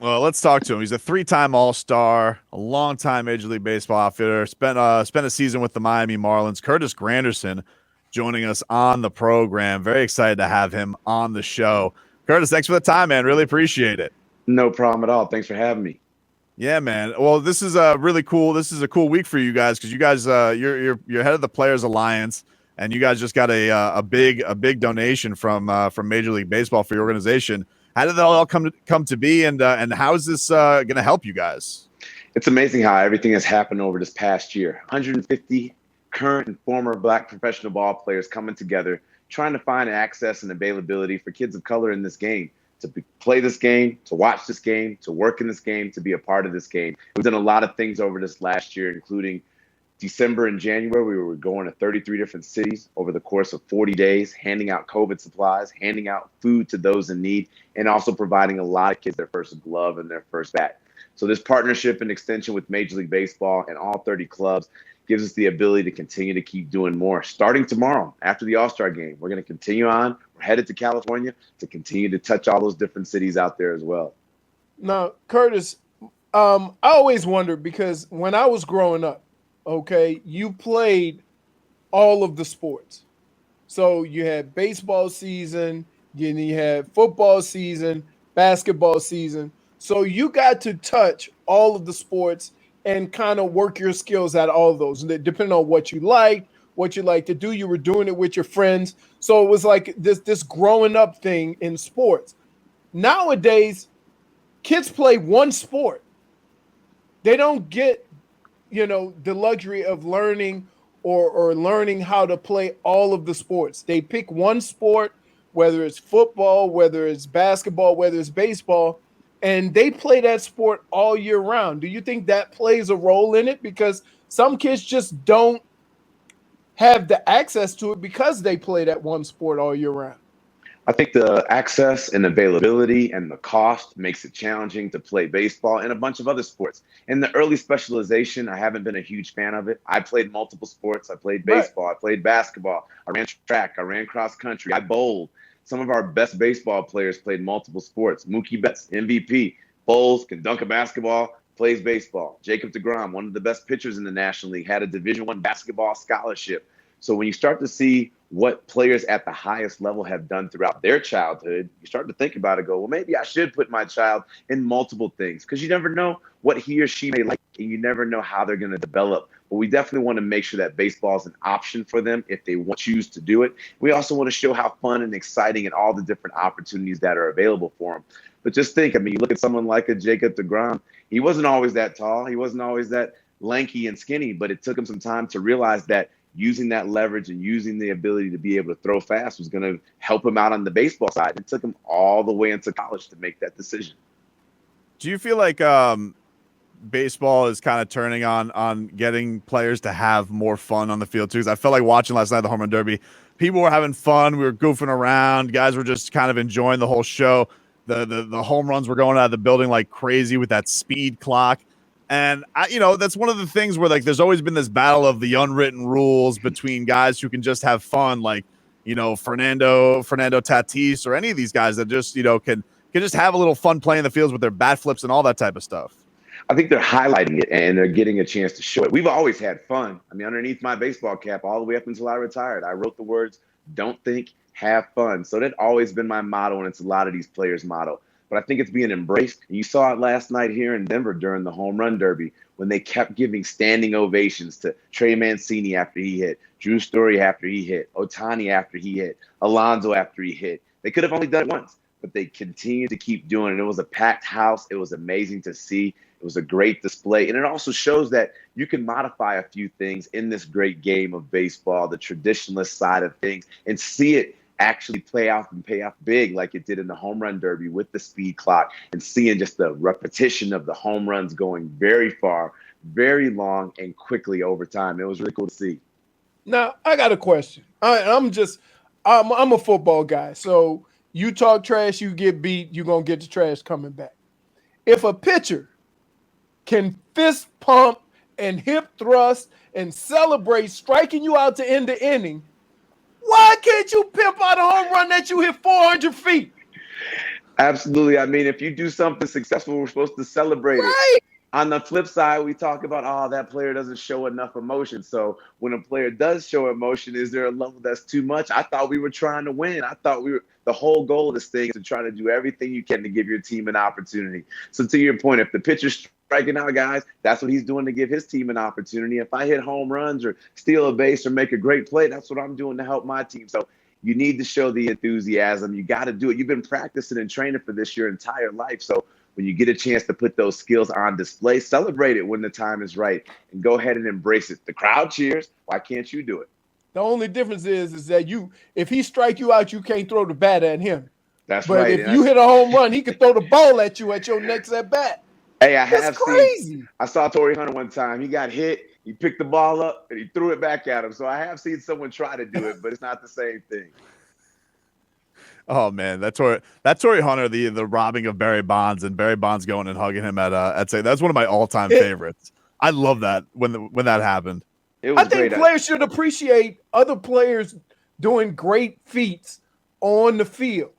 Well, let's talk to him. He's a three-time All-Star, a long-time Major League Baseball outfielder. Spent a season with the Miami Marlins. Curtis Granderson joining us on the program. Very excited to have him on the show. Curtis, thanks for the time, man. Really appreciate it. No problem at all. Thanks for having me. Yeah, man. Well, this is really cool. This is a cool week for you guys because you guys you're head of the Players Alliance, and you guys just got a big donation from Major League Baseball for your organization. How did that all come to be, and how is this going to help you guys? It's amazing how everything has happened over this past year. 150 current and former Black professional ball players coming together, trying to find access and availability for kids of color in this game, to play this game, to watch this game, to work in this game, to be a part of this game. We've done a lot of things over this last year, including December and January. We were going to 33 different cities over the course of 40 days, handing out COVID supplies, handing out food to those in need, and also providing a lot of kids their first glove and their first bat. So this partnership and extension with Major League Baseball and all 30 clubs gives us the ability to continue to keep doing more. Starting tomorrow, after the All-Star game, we're going to continue on. We're headed to California to continue to touch all those different cities out there as well. Now, Curtis, I always wondered because when I was growing up, okay, you played all of the sports. So you had baseball season, then you had football season, basketball season. So you got to touch all of the sports and kind of work your skills at all of those. And depending on what you like to do, you were doing it with your friends. So it was like this growing up thing in sports. Nowadays, kids play one sport. They don't get the luxury of learning or learning how to play all of the sports. They pick one sport, whether it's football, whether it's basketball, whether it's baseball, and they play that sport all year round. Do you think that plays a role in it? Because some kids just don't have the access to it because they play that one sport all year round. I think the access and availability and the cost makes it challenging to play baseball and a bunch of other sports. And the early specialization, I haven't been a huge fan of it. I played multiple sports. I played baseball. I played basketball. I ran track. I ran cross country. I bowled. Some of our best baseball players played multiple sports. Mookie Betts, MVP, bowls, can dunk a basketball, plays baseball. Jacob deGrom, one of the best pitchers in the National League, had a Division I basketball scholarship. So when you start to see what players at the highest level have done throughout their childhood, you start to think about it, go, well, maybe I should put my child in multiple things because you never know what he or she may like and you never know how they're going to develop. But we definitely want to make sure that baseball is an option for them if they choose to do it. We also want to show how fun and exciting and all the different opportunities that are available for them. But just think, you look at someone like a Jacob deGrom. He wasn't always that tall. He wasn't always that lanky and skinny, but it took him some time to realize that using that leverage and using the ability to be able to throw fast was going to help him out on the baseball side. It took him all the way into college to make that decision. Do you feel like baseball is kind of turning on getting players to have more fun on the field too? Because I felt like watching last night the Home Run Derby, people were having fun. We were goofing around. Guys were just kind of enjoying the whole show. The home runs were going out of the building like crazy with that speed clock. And that's one of the things where there's always been this battle of the unwritten rules between guys who can just have fun, like Fernando Tatis or any of these guys that just can just have a little fun playing the fields with their bat flips and all that type of stuff. I think they're highlighting it and they're getting a chance to show it. We've always had fun. Underneath my baseball cap, all the way up until I retired, I wrote the words, "Don't think, have fun." So that's always been my motto, and it's a lot of these players' motto. But I think it's being embraced. And you saw it last night here in Denver during the Home Run Derby when they kept giving standing ovations to Trey Mancini after he hit, Drew Story after he hit, Ohtani after he hit, Alonso after he hit. They could have only done it once, but they continued to keep doing it. It was a packed house. It was amazing to see. It was a great display. And it also shows that you can modify a few things in this great game of baseball, the traditionalist side of things, and see it actually play off and pay off big like it did in the Home Run Derby with the speed clock and seeing just the repetition of the home runs going very far, very long, and quickly over time. It was really cool to see. Now, I got a question. I'm a football guy. So you talk trash, you get beat, you're going to get the trash coming back. If a pitcher can fist pump and hip thrust and celebrate striking you out to end the inning, why can't you pimp out a home run that you hit 400 feet? Absolutely. I mean, if you do something successful, we're supposed to celebrate it. Right. On the flip side, we talk about, oh, that player doesn't show enough emotion. So when a player does show emotion, is there a level that's too much? I thought we were trying to win. I thought the whole goal of this thing is to try to do everything you can to give your team an opportunity. So to your point, if the pitcher's striking out guys, that's what he's doing to give his team an opportunity. If I hit home runs or steal a base or make a great play, that's what I'm doing to help my team. So you need to show the enthusiasm. You got to do it. You've been practicing and training for this your entire life. So when you get a chance to put those skills on display, celebrate it when the time is right and go ahead and embrace it. The crowd cheers. Why can't you do it? The only difference is that if he strike you out, you can't throw the bat at him. That's but right. But if you hit a home run, he could throw the ball at you at your next at bat. Hey, I saw Torrey Hunter one time. He got hit. He picked the ball up and he threw it back at him. So I have seen someone try to do it, but it's not the same thing. Oh man, that Torrey Hunter, the robbing of Barry Bonds and Barry Bonds going and hugging him at say that's one of my all-time favorites. I love that when that happened. I think players should appreciate other players doing great feats on the field.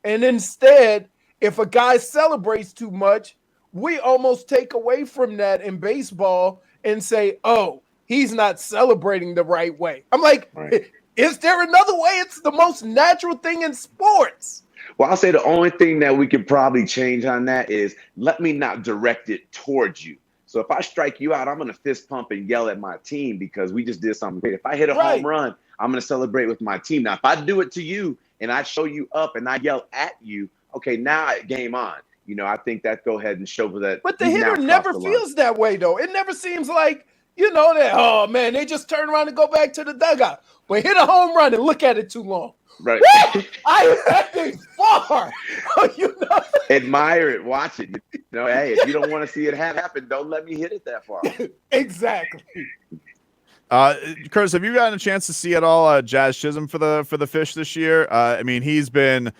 And instead, if a guy celebrates too much, we almost take away from that in baseball and say, oh, he's not celebrating the right way. I'm like, right. Is there another way? It's the most natural thing in sports. Well, I'll say the only thing that we could probably change on that is let me not direct it towards you. So if I strike you out, I'm going to fist pump and yell at my team because we just did something great. If I hit a home run, I'm going to celebrate with my team. Now, if I do it to you and I show you up and I yell at you, okay, now game on. You know, I think that go ahead and show that. But the hitter never feels that way, though. It never seems like, that, oh, man, they just turn around and go back to the dugout. But hit a home run and look at it too long. Right. I hit that thing far. Admire it. Watch it. Hey, if you don't want to see it happen, don't let me hit it that far. Exactly. Curtis, have you gotten a chance to see at all Jazz Chisholm for the Fish this year? I mean, he's been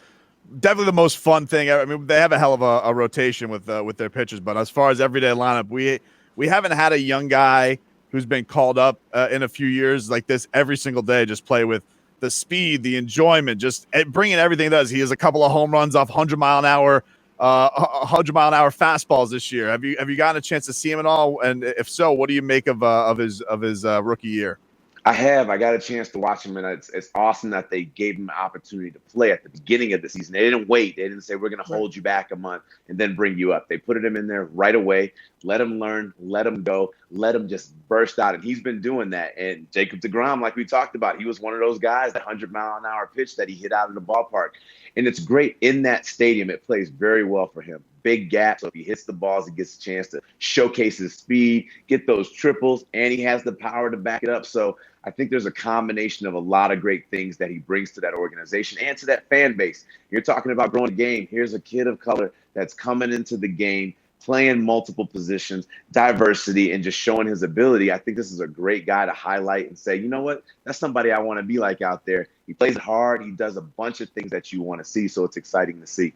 definitely the most fun thing ever. I mean, they have a hell of a rotation with their pitchers, but as far as everyday lineup, we haven't had a young guy who's been called up in a few years like this every single day. Just play with the speed, the enjoyment, just bringing everything he does. He has a couple of home runs off 100-mile-an-hour fastballs this year. Have you gotten a chance to see him at all? And if so, what do you make of his rookie year? I have. I got a chance to watch him, and it's awesome that they gave him an opportunity to play at the beginning of the season. They didn't wait. They didn't say, we're going to hold you back a month and then bring you up. They put him in there right away, let him learn, let him go, let him just burst out. And he's been doing that. And Jacob deGrom, like we talked about, he was one of those guys, that 100-mile-an-hour pitch that he hit out of the ballpark. And it's great in that stadium. It plays very well for him. Big gap. So if he hits the balls, he gets a chance to showcase his speed, get those triples, and he has the power to back it up. So I think there's a combination of a lot of great things that he brings to that organization and to that fan base. You're talking about growing the game. Here's a kid of color that's coming into the game, playing multiple positions, diversity, and just showing his ability. I think this is a great guy to highlight and say, you know what? That's somebody I want to be like out there. He plays hard. He does a bunch of things that you want to see. So it's exciting to see.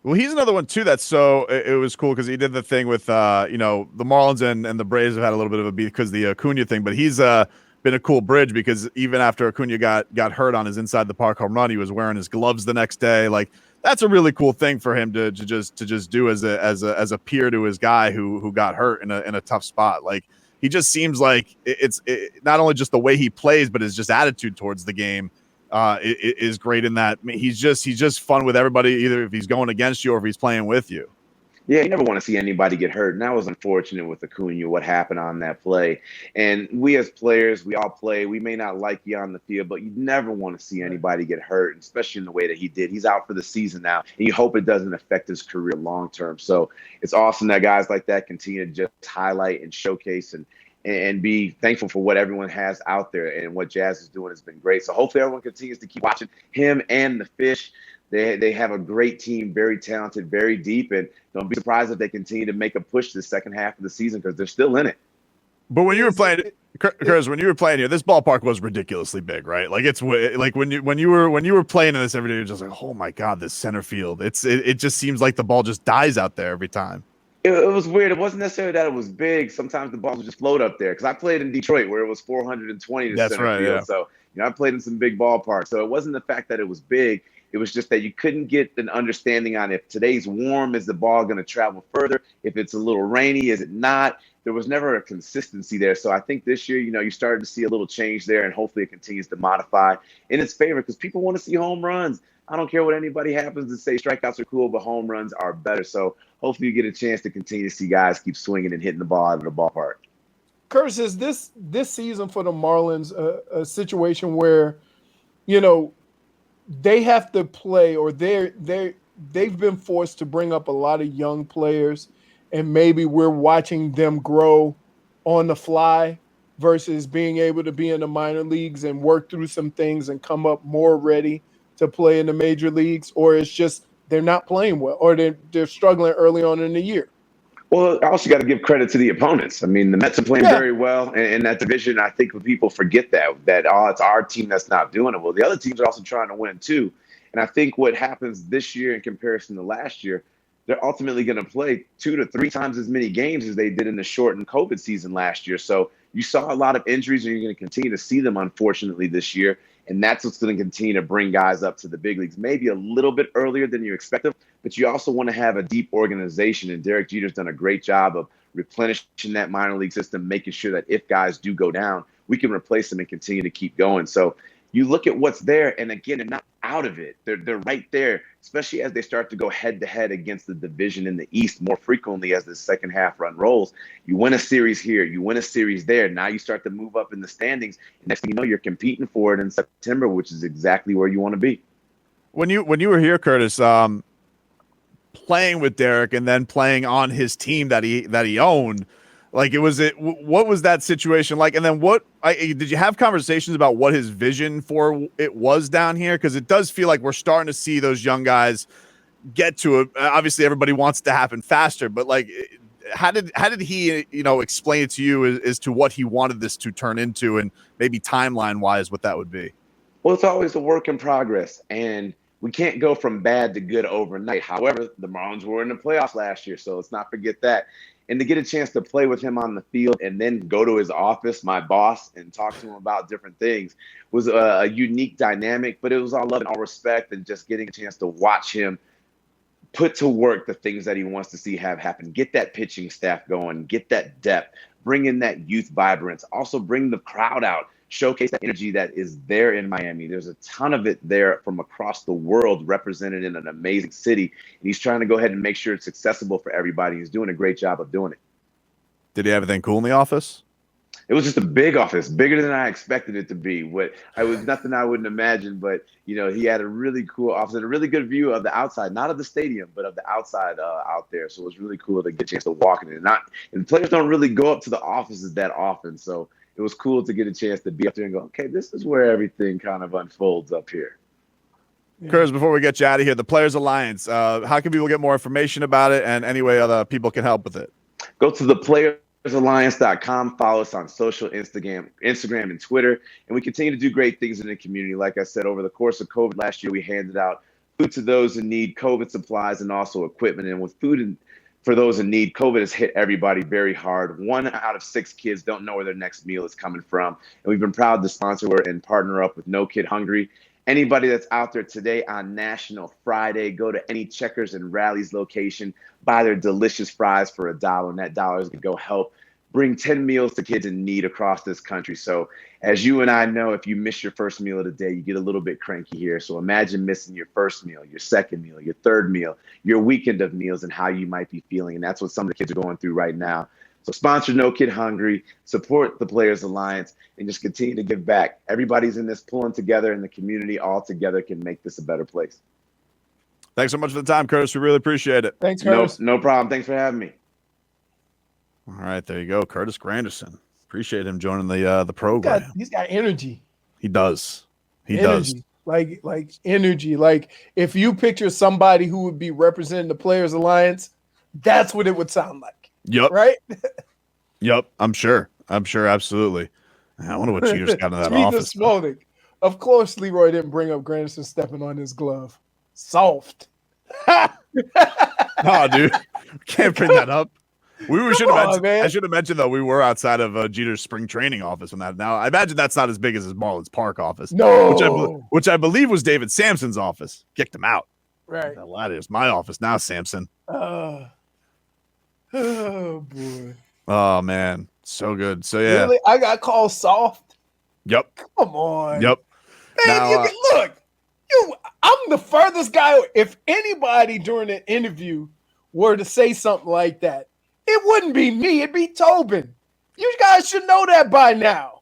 Well, he's another one too. That's so it was cool because he did the thing with the Marlins and the Braves have had a little bit of a beat because the Acuna thing, but he's been a cool bridge because even after Acuna got hurt on his inside the park home run, he was wearing his gloves the next day. Like that's a really cool thing for him to just do as a peer to his guy who got hurt in a tough spot. Like he just seems like it's not only just the way he plays, but his just attitude towards the game is great in that he's just fun with everybody, either if he's going against you or if he's playing with you. Yeah, you never want to see anybody get hurt. And that was unfortunate with Acuna, what happened on that play. And we as players, we all play. We may not like you on the field, but you never want to see anybody get hurt, especially in the way that he did. He's out for the season now, and you hope it doesn't affect his career long term. So it's awesome that guys like that continue to just highlight and showcase and be thankful for what everyone has out there. And what Jazz is doing has been great. So hopefully everyone continues to keep watching him and the Fish. They have a great team, very talented, very deep, and don't be surprised if they continue to make a push the second half of the season because they're still in it. But when you were playing, Curtis, when you were playing here, this ballpark was ridiculously big, right? Like it's like when you were playing in this every day, you're just like, oh my god, this center field. It just seems like the ball just dies out there every time. It was weird. It wasn't necessarily that it was big. Sometimes the balls would just float up there because I played in Detroit where it was 420 to That's center right, field. yeah. So I played in some big ballparks. So it wasn't the fact that it was big. It was just that you couldn't get an understanding on if today's warm, is the ball going to travel further? If it's a little rainy, is it not? There was never a consistency there. So I think this year, you started to see a little change there, and hopefully it continues to modify in its favor because people want to see home runs. I don't care what anybody happens to say. Strikeouts are cool, but home runs are better. So hopefully you get a chance to continue to see guys keep swinging and hitting the ball out of the ballpark. Curtis, is this season for the Marlins a situation where, they have to play, or they've been forced to bring up a lot of young players, and maybe we're watching them grow on the fly versus being able to be in the minor leagues and work through some things and come up more ready to play in the major leagues? Or it's just they're not playing well, or they're struggling early on in the year? Well, I also got to give credit to the opponents. I mean, the Mets are playing very well in that division. I think when people forget that it's our team that's not doing it. Well, the other teams are also trying to win too. And I think what happens this year in comparison to last year, they're ultimately going to play 2 to 3 times as many games as they did in the shortened COVID season last year. So you saw a lot of injuries, and you're going to continue to see them, unfortunately, this year. And that's what's going to continue to bring guys up to the big leagues, maybe a little bit earlier than you expect them. But you also want to have a deep organization. And Derek Jeter's done a great job of replenishing that minor league system, making sure that if guys do go down, we can replace them and continue to keep going. So you look at what's there, and again, they're not out of it. They're right there, especially as they start to go head-to-head against the division in the East more frequently as the second half run rolls. You win a series here, you win a series there. Now you start to move up in the standings. Next thing you know, you're competing for it in September, which is exactly where you want to be. When you were here, Curtis, playing with Derek and then playing on his team that he owned, like what was that situation like? And then did you have conversations about what his vision for it was down here? Because it does feel like we're starting to see those young guys get to it. Obviously everybody wants it to happen faster, but like, how did he, explain it to you as to what he wanted this to turn into, and maybe timeline wise, what that would be? Well, it's always a work in progress, and we can't go from bad to good overnight. However, the Marlins were in the playoffs last year, so let's not forget that. And to get a chance to play with him on the field and then go to his office, my boss, and talk to him about different things was a unique dynamic, but it was all love and all respect, and just getting a chance to watch him put to work the things that he wants to see have happen. Get that pitching staff going, get that depth, bring in that youth vibrance, also bring the crowd out, showcase that energy that is there in Miami. There's a ton of it there from across the world, represented in an amazing city. And he's trying to go ahead and make sure it's accessible for everybody. He's doing a great job of doing it. Did he have anything cool in the office? It was just a big office, bigger than I expected it to be. It was nothing I wouldn't imagine, but he had a really cool office and a really good view of the outside, not of the stadium, but of the outside out there. So it was really cool to get a chance to walk in it. And players don't really go up to the offices that often, so it was cool to get a chance to be up there and go, okay, this is where everything kind of unfolds up here. Yeah. Curtis, before we get you out of here, the Players Alliance, how can people get more information about it, and any way other people can help with it? Go to thePlayersAlliance.com. Follow us on social, Instagram and Twitter. And we continue to do great things in the community. Like I said, over the course of COVID last year, we handed out food to those in need, COVID supplies, and also equipment. And with food for those in need, COVID has hit everybody very hard. 1 out of 6 kids don't know where their next meal is coming from. And we've been proud to sponsor and partner up with No Kid Hungry. Anybody that's out there today on National Friday, go to any Checkers and Rallies location, buy their delicious fries for $1, and that $1 is going to go help bring 10 meals to kids in need across this country. So as you and I know, if you miss your first meal of the day, you get a little bit cranky here. So imagine missing your first meal, your second meal, your third meal, your weekend of meals, and how you might be feeling. And that's what some of the kids are going through right now. So sponsor No Kid Hungry, support the Players Alliance, and just continue to give back. Everybody's in this pulling together, and the community all together can make this a better place. Thanks so much for the time, Curtis. We really appreciate it. Thanks, Curtis. No problem. Thanks for having me. All right, there you go, Curtis Granderson. Appreciate him joining the program. He's got energy. He does. He does. Like energy. Like if you picture somebody who would be representing the Players Alliance, that's what it would sound like. Yep. Right? Yep. I'm sure. Absolutely. I wonder what Cheaters got in that office. Of course, Leroy didn't bring up Granderson stepping on his glove. Soft. No, dude. Can't bring that up. I should have mentioned though we were outside of Jeter's spring training office when that. Now I imagine that's not as big as his Marlins Park office. No, which I believe was David Sampson's office. Kicked him out. right. It's my office now, Sampson. Oh boy. Oh man, so good. So yeah, Really, I got called soft. Yep. Come on. Yep. Man, Now, look. I'm the furthest guy. If anybody during an interview were to say something like that, it wouldn't be me. It'd be Tobin. You guys should know that by now.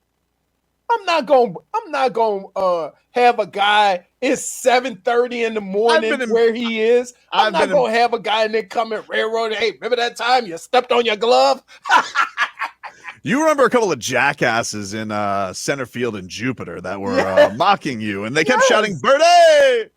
I'm not gonna have a guy. It's 7:30 in the morning where he is. I'm not gonna have a guy and then come and railroad. Hey, remember that time you stepped on your glove? You remember a couple of jackasses in center field in Jupiter that were mocking you, and they kept shouting "Birdie!"